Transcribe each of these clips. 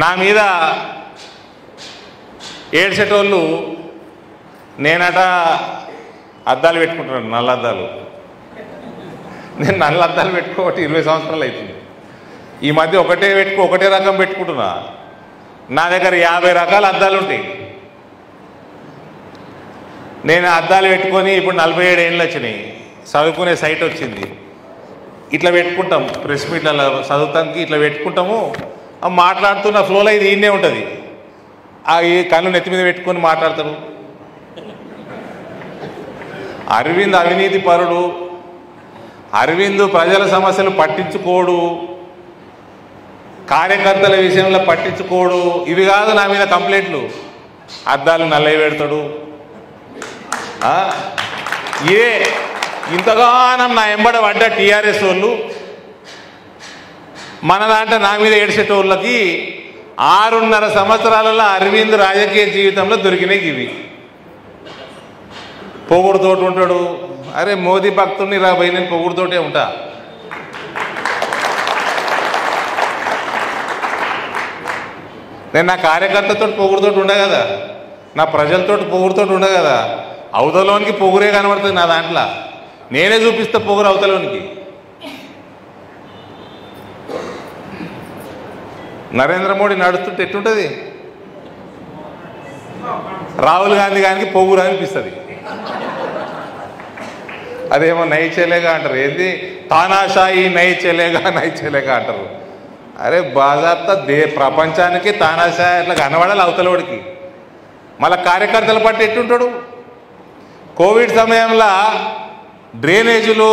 నా మీద ఏడ్చేటోళ్ళు నేనట అద్దాలు పెట్టుకుంటున్నాను, నల్ల అద్దాలు. నేను నల్ల అద్దాలు పెట్టుకోబట్టి 20 సంవత్సరాలు అవుతుంది. ఈ మధ్య ఒకటే రకం పెట్టుకుంటున్నా. నా దగ్గర 50 రకాల అద్దాలు ఉంటాయి. నేను అద్దాలు పెట్టుకొని ఇప్పుడు 47 ఏళ్ళు వచ్చినాయి. చదువుకునే సైట్ వచ్చింది. ఇట్లా పెట్టుకుంటాం, ప్రెస్ మీట్లలో చదువుతానికి ఇట్లా పెట్టుకుంటాము. మాట్లాడుతున్న ఫ్లోలో ఇది ఈయనే ఉంటుంది. ఈ కళ్ళు నెత్తి మీద పెట్టుకొని మాట్లాడతారు. అరవింద్ అవినీతి పరుడు, అరవింద్ ప్రజల సమస్యలు పట్టించుకోడు, కార్యకర్తల విషయంలో పట్టించుకోడు. ఇవి కాదు నా మీద కంప్లైంట్లు. అద్దాలు నల్లవి పెడతాడు. ఇదే ఇంతగానం నా ఎంబడ పడ్డ టీఆర్ఎస్ వాళ్ళు మన దాంట్లో నా మీద ఏడ్చేటోళ్ళకి 6.5 సంవత్సరాలలో అరవింద్ రాజకీయ జీవితంలో దొరికినాయి ఇవి. పొగుడుతోటి ఉంటాడు. అరే మోదీ భక్తుడిని రాబోయి, నేను పొగుడుతోటే ఉంటా. నేను నా కార్యకర్తతో పొగుడుతోటి ఉండ కదా, నా ప్రజలతో పొగుడుతోటి ఉండ కదా. అవతలోనికి పొగురే కనబడుతుంది నా దాంట్లో. నేనే చూపిస్తా పొగురు అవతలోనికి. నరేంద్ర మోడీ నడుస్తుంటే ఎట్టుంటుంది? రాహుల్ గాంధీ గారికి పొగురు అనిపిస్తుంది. అదేమో నై చెలేగా అంటారు. ఏంది తానాషాయి నై చెలేగా అంటారు. అరే బాజాబ్తా ప్రపంచానికి తానాషాయి అట్లా కనబడాలి అవతలోడికి. మళ్ళీ కార్యకర్తల పట్ల ఎట్టుంటాడు? కోవిడ్ సమయంలో డ్రైనేజీలు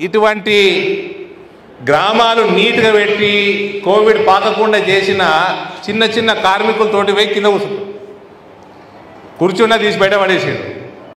ఇటువంటి గ్రామాలు నీట్గా పెట్టి కోవిడ్ పాకకుండా చేసిన చిన్న కార్మికులతోటి పోయి కింద కూర్చుంటాడు. కూర్చున్నా తీసి బయట పడేసాడు.